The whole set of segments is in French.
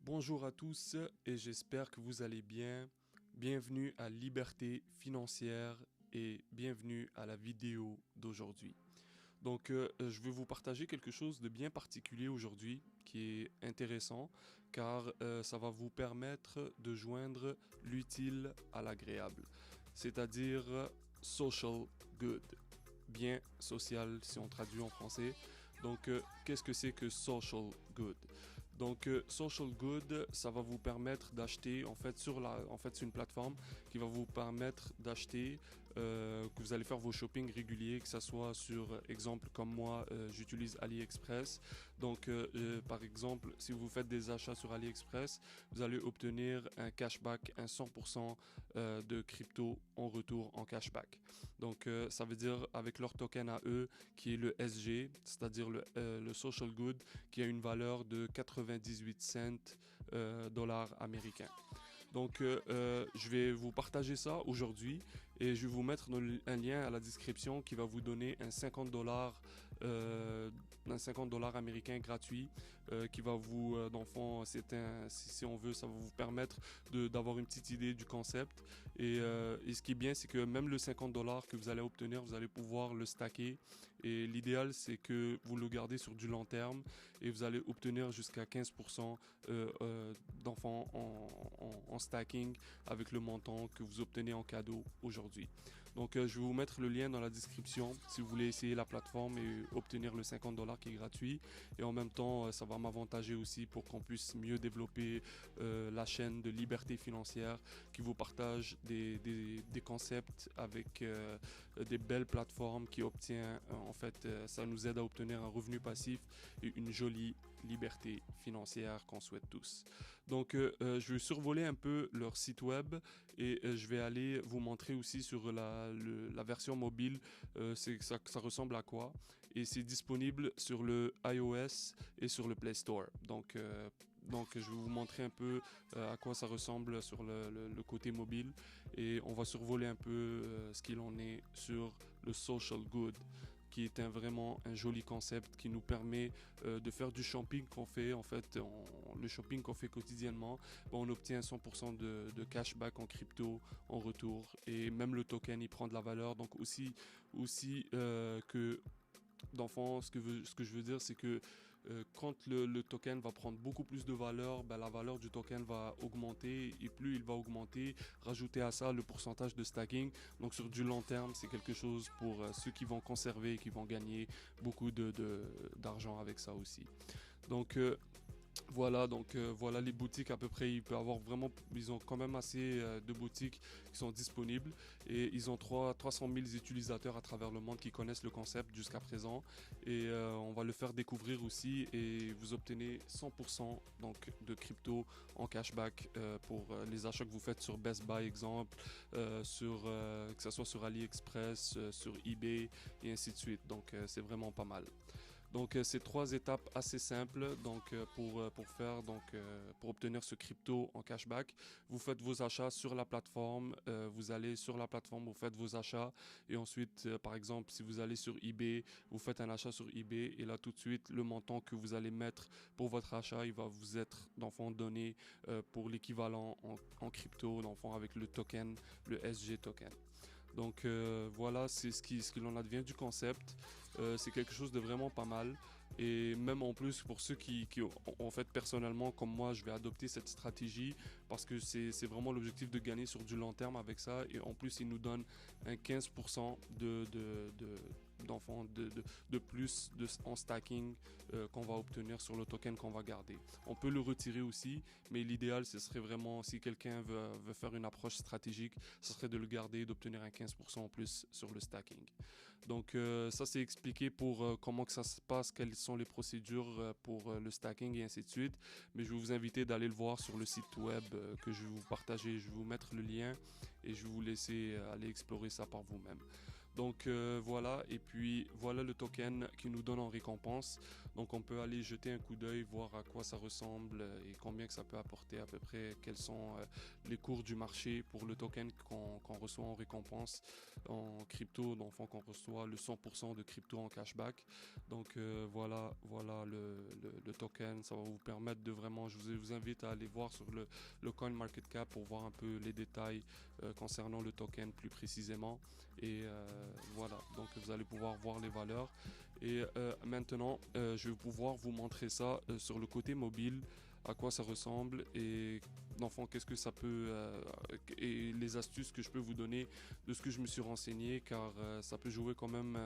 Bonjour à tous et j'espère que vous allez bien. Bienvenue à Liberté financière et bienvenue à la vidéo d'aujourd'hui. Je vais vous partager quelque chose de bien particulier aujourd'hui qui est intéressant car ça va vous permettre de joindre l'utile à l'agréable, c'est-à-dire social good, bien social si on traduit en français. Qu'est-ce que c'est que social good? Social Good, ça va vous permettre d'acheter, c'est une plateforme qui va vous permettre d'acheter, que vous allez faire vos shopping réguliers, que ce soit sur, exemple, comme moi, j'utilise AliExpress. Par exemple, si vous faites des achats sur AliExpress, vous allez obtenir un cashback, un 100% de crypto en retour en cashback. Ça veut dire avec leur token à eux, qui est le SG, c'est-à-dire le Social Good, qui a une valeur de 98 cents dollars américains. Je vais vous partager ça aujourd'hui et je vais vous mettre un lien à la description qui va vous donner un 50 dollars américain gratuit qui va vous, dans le fond, si on veut, ça va vous permettre d'avoir une petite idée du concept. Et ce qui est bien, c'est que même le 50 dollars que vous allez obtenir, vous allez pouvoir le stacker. Et l'idéal, c'est que vous le gardez sur du long terme et vous allez obtenir jusqu'à 15% d'enfants en stacking avec le montant que vous obtenez en cadeau aujourd'hui. Je vais vous mettre le lien dans la description si vous voulez essayer la plateforme et obtenir le 50 dollars qui est gratuit. Et en même temps, ça va m'avantager aussi pour qu'on puisse mieux développer la chaîne de liberté financière qui vous partage des concepts avec des belles plateformes qui obtient, ça nous aide à obtenir un revenu passif et une jolie liberté financière qu'on souhaite tous. Je vais survoler un peu leur site web et je vais aller vous montrer aussi sur la version mobile, ça ressemble à quoi. Et c'est disponible sur le iOS et sur le Play Store. Je vais vous montrer un peu à quoi ça ressemble sur le côté mobile et on va survoler un peu ce qu'il en est sur le Social Good, qui est vraiment un joli concept qui nous permet de faire du shopping qu'on fait. Le shopping qu'on fait quotidiennement, on obtient 100% de cashback en crypto en retour. Et même le token, il prend de la valeur. Donc aussi que d'enfants, ce que je veux dire, c'est que quand le token va prendre beaucoup plus de valeur, la valeur du token va augmenter et plus il va augmenter, rajouter à ça le pourcentage de stacking. Donc sur du long terme, c'est quelque chose pour ceux qui vont conserver et qui vont gagner beaucoup d'argent avec ça aussi. Voilà les boutiques à peu près. Ils ont quand même assez de boutiques qui sont disponibles et ils ont 300 000 utilisateurs à travers le monde qui connaissent le concept jusqu'à présent. Et on va le faire découvrir aussi et vous obtenez 100% de crypto en cashback pour les achats que vous faites sur Best Buy exemple, que ce soit sur AliExpress, sur eBay et ainsi de suite. C'est vraiment pas mal. C'est 3 étapes assez simples pour obtenir ce crypto en cashback. Vous faites vos achats sur la plateforme, vous allez sur la plateforme, vous faites vos achats et ensuite par exemple si vous allez sur eBay, vous faites un achat sur eBay et là tout de suite le montant que vous allez mettre pour votre achat, il va vous être donné pour l'équivalent en crypto avec le token, le SG token. Voilà, c'est ce qu'il en advient du concept. C'est quelque chose de vraiment pas mal. Et même en plus, pour ceux qui en fait, personnellement, comme moi, je vais adopter cette stratégie parce que c'est vraiment l'objectif de gagner sur du long terme avec ça. Et en plus, il nous donne un 15% de plus en stacking qu'on va obtenir sur le token qu'on va garder. On peut le retirer aussi, mais l'idéal, ce serait vraiment, si quelqu'un veut faire une approche stratégique, ce serait de le garder et d'obtenir un 15% en plus sur le stacking. Ça, c'est expliqué pour comment que ça se passe, quelles sont les procédures pour le stacking et ainsi de suite. Mais je vais vous inviter d'aller le voir sur le site web que je vais vous partager. Je vais vous mettre le lien et je vais vous laisser aller explorer ça par vous-même. Donc voilà, et puis voilà le token qui nous donne en récompense. Donc on peut aller jeter un coup d'œil, voir à quoi ça ressemble et combien que ça peut apporter à peu près, quels sont les cours du marché pour le token qu'on reçoit en récompense en crypto, dans le fond qu'on reçoit le 100% de crypto en cashback. Donc voilà le token, ça va vous permettre de vraiment, je vous invite à aller voir sur le CoinMarketCap pour voir un peu les détails concernant le token plus précisément. Et voilà, donc vous allez pouvoir voir les valeurs. Et maintenant, je vais pouvoir vous montrer ça sur le côté mobile, à quoi ça ressemble et dans le fond, qu'est-ce que ça peut et les astuces que je peux vous donner de ce que je me suis renseigné, car ça peut jouer quand même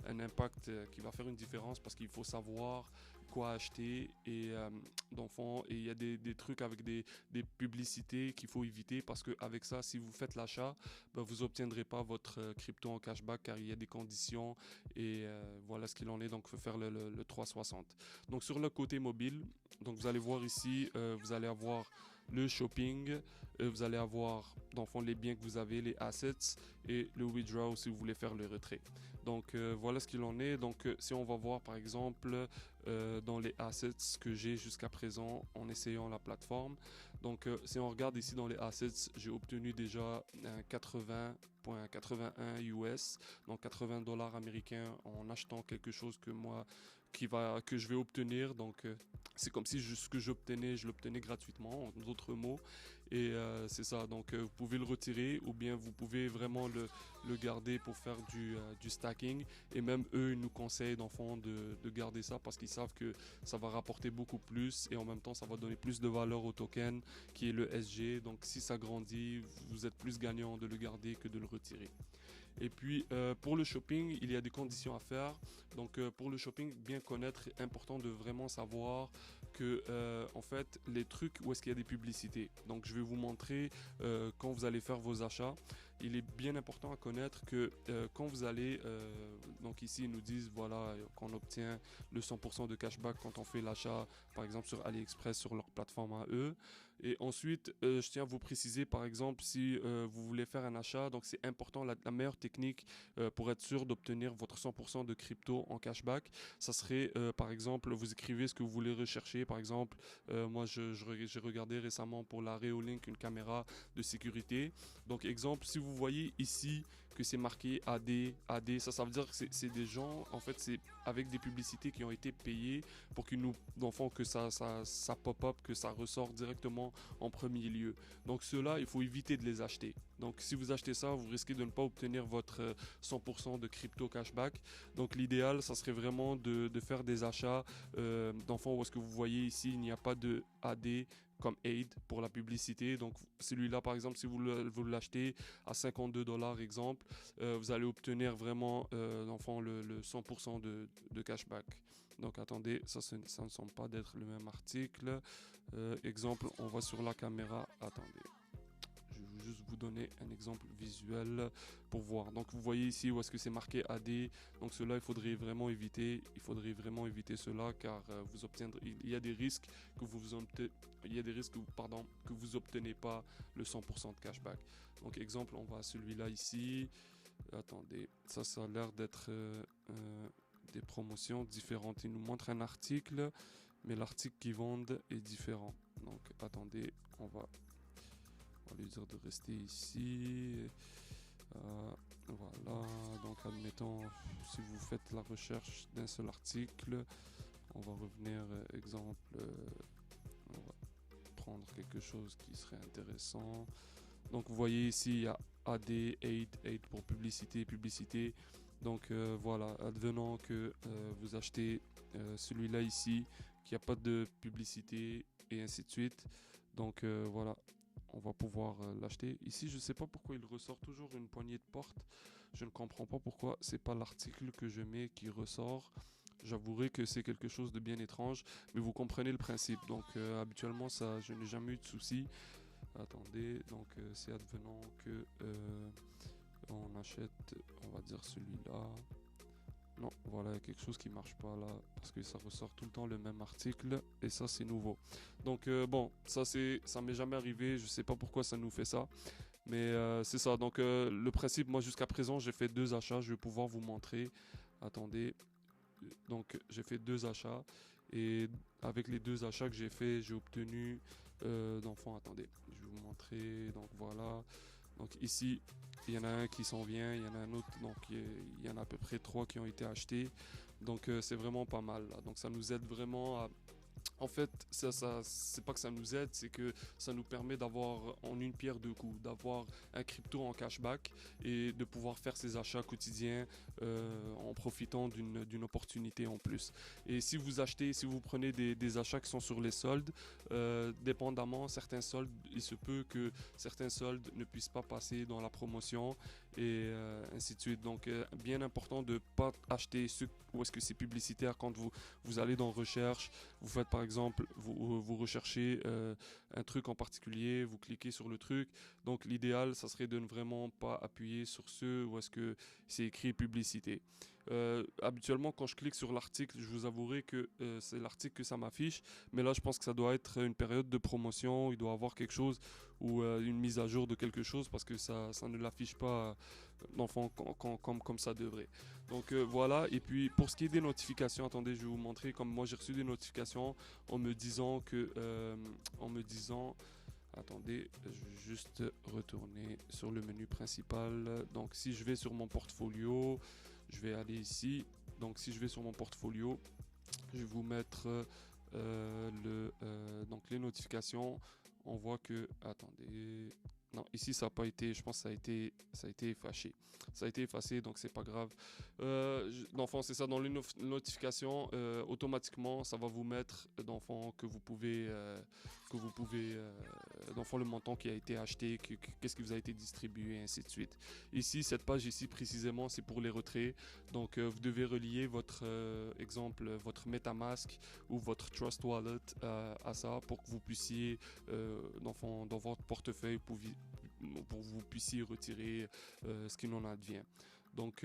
un impact qui va faire une différence parce qu'il faut savoir quoi acheter et dans le fond, et il y a des trucs avec des publicités qu'il faut éviter parce que avec ça, si vous faites l'achat, ben, vous obtiendrez pas votre crypto en cashback car il y a des conditions et voilà ce qu'il en est. Donc, il faut faire le 360. Donc, sur le côté mobile, donc vous allez voir ici, vous allez avoir le shopping, vous allez avoir dans le fond les biens que vous avez, les assets et le withdraw si vous voulez faire le retrait. Donc voilà ce qu'il en est. Donc si on va voir par exemple dans les assets que j'ai jusqu'à présent en essayant la plateforme. Donc si on regarde ici dans les assets, j'ai obtenu déjà un 80,81 US, donc 80 dollars américains en achetant quelque chose que moi que je vais obtenir. Donc c'est comme si ce que j'obtenais, je l'obtenais gratuitement, en d'autres mots. Et c'est ça, donc vous pouvez le retirer ou bien vous pouvez vraiment le garder pour faire du stacking. Et même eux, ils nous conseillent dans le fond de garder ça parce qu'ils savent que ça va rapporter beaucoup plus et en même temps, ça va donner plus de valeur au token qui est le SG. Donc si ça grandit, vous êtes plus gagnant de le garder que de le retirer. Et puis pour le shopping, il y a des conditions à faire. Donc pour le shopping, bien connaître, important de vraiment savoir que en fait les trucs où est-ce qu'il y a des publicités. Donc je vais vous montrer quand vous allez faire vos achats. Il est bien important à connaître que quand vous allez, donc ici ils nous disent voilà qu'on obtient le 100% de cashback quand on fait l'achat par exemple sur AliExpress sur leur plateforme à eux. Et ensuite, je tiens à vous préciser, par exemple, si vous voulez faire un achat, donc c'est important, la meilleure technique pour être sûr d'obtenir votre 100% de crypto en cashback, ça serait, par exemple, vous écrivez ce que vous voulez rechercher. Par exemple, moi, j'ai regardé récemment pour la Reolink une caméra de sécurité. Donc, exemple, si vous voyez ici que c'est marqué AD, ça veut dire que c'est des gens, en fait, c'est avec des publicités qui ont été payées pour qu'ils nous, dans le fond, que ça pop-up, que ça ressort directement en premier lieu. Donc ceux-là, il faut éviter de les acheter. Donc si vous achetez ça, vous risquez de ne pas obtenir votre 100% de crypto cashback. Donc l'idéal, ça serait vraiment de faire des achats dans le fond où est-ce que vous voyez ici, il n'y a pas de AD comme aid pour la publicité. Donc celui-là, par exemple, si vous l'achetez à 52 dollars, exemple, vous allez obtenir vraiment dans le fond, le 100% de cashback. Donc attendez, ça ne semble pas d'être le même article. Exemple, on va sur la caméra. Attendez. Je vais juste vous donner un exemple visuel pour voir. Donc vous voyez ici où est-ce que c'est marqué AD. Donc cela, il faudrait vraiment éviter. Il faudrait vraiment éviter cela car vous obtiendrez. Il y a des risques que que vous obtenez pas le 100% de cashback. Donc exemple, on va à celui-là ici. Attendez, ça a l'air d'être des promotions différentes. Il nous montre un article, mais l'article qu'ils vendent est différent. Donc attendez, on va lui dire de rester ici. Voilà, donc admettons, si vous faites la recherche d'un seul article, on va revenir, exemple, on va prendre quelque chose qui serait intéressant. Donc vous voyez ici, il y a AD, aid pour publicité. Donc voilà, advenant que vous achetez celui-là ici, qu'il n'y a pas de publicité et ainsi de suite. Donc voilà, on va pouvoir l'acheter. Ici, je ne sais pas pourquoi il ressort toujours une poignée de porte. Je ne comprends pas pourquoi c'est pas l'article que je mets qui ressort. J'avouerai que c'est quelque chose de bien étrange, mais vous comprenez le principe. Donc habituellement, ça, je n'ai jamais eu de soucis. Attendez, donc c'est advenant que on achète, on va dire celui-là. Non, voilà, il y a quelque chose qui marche pas là parce que ça ressort tout le temps le même article et ça c'est nouveau. Donc bon, ça m'est jamais arrivé, je sais pas pourquoi ça nous fait ça. Mais c'est ça. Donc le principe, moi jusqu'à présent, j'ai fait 2 achats. Je vais pouvoir vous montrer. Attendez. Donc j'ai fait 2 achats. Et avec les 2 achats que j'ai fait, j'ai obtenu d'enfants. Attendez, je vais vous montrer. Donc voilà. Donc ici, il y en a un qui s'en vient, il y en a un autre. Donc il y en a à peu près 3 qui ont été achetés. Donc c'est vraiment pas mal là. Donc ça nous aide vraiment à en fait, c'est pas que ça nous aide, c'est que ça nous permet d'avoir en une pierre deux coups, d'avoir un crypto en cashback et de pouvoir faire ses achats quotidiens en profitant d'une opportunité en plus. Et si vous achetez, si vous prenez des achats qui sont sur les soldes, dépendamment, certains soldes, il se peut que certains soldes ne puissent pas passer dans la promotion et ainsi de suite. Donc, bien important de ne pas acheter ce où est-ce que c'est publicitaire quand vous allez dans recherche, vous faites par exemple, vous recherchez un truc en particulier, vous cliquez sur le truc. Donc l'idéal, ça serait de ne vraiment pas appuyer sur ceux où est-ce que c'est écrit publicité. Habituellement, quand je clique sur l'article, je vous avouerai que c'est l'article que ça m'affiche. Mais là, je pense que ça doit être une période de promotion. Il doit y avoir quelque chose ou une mise à jour de quelque chose parce que ça ne l'affiche pas d'enfant comme ça devrait. Donc voilà, et puis pour ce qui est des notifications, attendez, je vais vous montrer, comme moi j'ai reçu des notifications en me disant attendez, je vais juste retourner sur le menu principal. Donc si je vais sur mon portfolio, je vais aller ici. Donc si je vais sur mon portfolio, je vais vous mettre donc les notifications. On voit que, attendez, non, ici ça n'a pas été, je pense que ça a été effacé. Ça a été effacé, donc c'est pas grave. D'enfant, c'est ça, dans les notifications, automatiquement, ça va vous mettre d'enfant d'enfant le montant qui a été acheté, qu'est-ce qui vous a été distribué, et ainsi de suite. Ici, cette page ici précisément, c'est pour les retraits. Donc, vous devez relier votre exemple, votre MetaMask ou votre Trust Wallet à ça pour que vous puissiez, dans votre portefeuille, pour que vous puissiez retirer ce qui en advient. Donc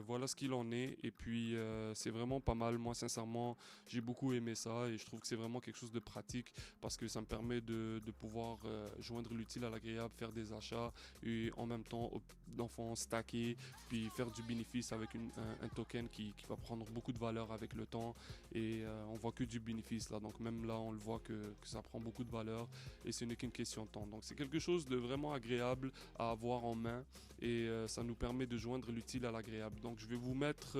voilà ce qu'il en est et puis c'est vraiment pas mal. Moi sincèrement j'ai beaucoup aimé ça et je trouve que c'est vraiment quelque chose de pratique parce que ça me permet de pouvoir joindre l'utile à l'agréable, faire des achats et en même temps d'enfants stacker puis faire du bénéfice avec un token qui va prendre beaucoup de valeur avec le temps et on voit que du bénéfice là. Donc même là on le voit que ça prend beaucoup de valeur et ce n'est qu'une question de temps. Donc c'est quelque chose de vraiment agréable à avoir en main et ça nous permet de joindre l'utile à l'agréable. Donc je vais vous mettre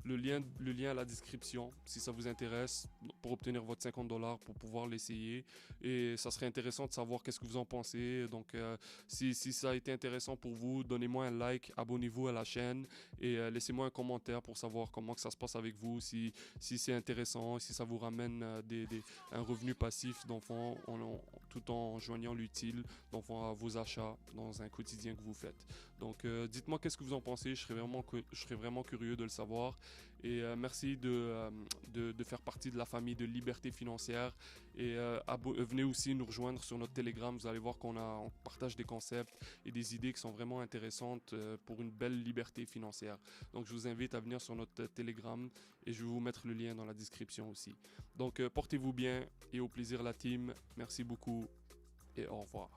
le lien à la description si ça vous intéresse pour obtenir votre 50$ pour pouvoir l'essayer et ça serait intéressant de savoir qu'est-ce que vous en pensez. Donc si ça a été intéressant pour vous, donnez-moi un like, abonnez-vous à la chaîne et laissez-moi un commentaire pour savoir comment que ça se passe avec vous, si c'est intéressant, si ça vous ramène un revenu passif d'enfant tout en joignant l'utile d'enfant à vos achats dans un quotidien que vous faites. Donc dites-moi qu'est-ce que vous en pensez, je serais vraiment curieux de le savoir et merci de faire partie de la famille de Liberté Financière et venez aussi nous rejoindre sur notre Telegram, vous allez voir on partage des concepts et des idées qui sont vraiment intéressantes pour une belle liberté financière. Donc je vous invite à venir sur notre Telegram et je vais vous mettre le lien dans la description aussi. Donc portez-vous bien et au plaisir la team, merci beaucoup et au revoir.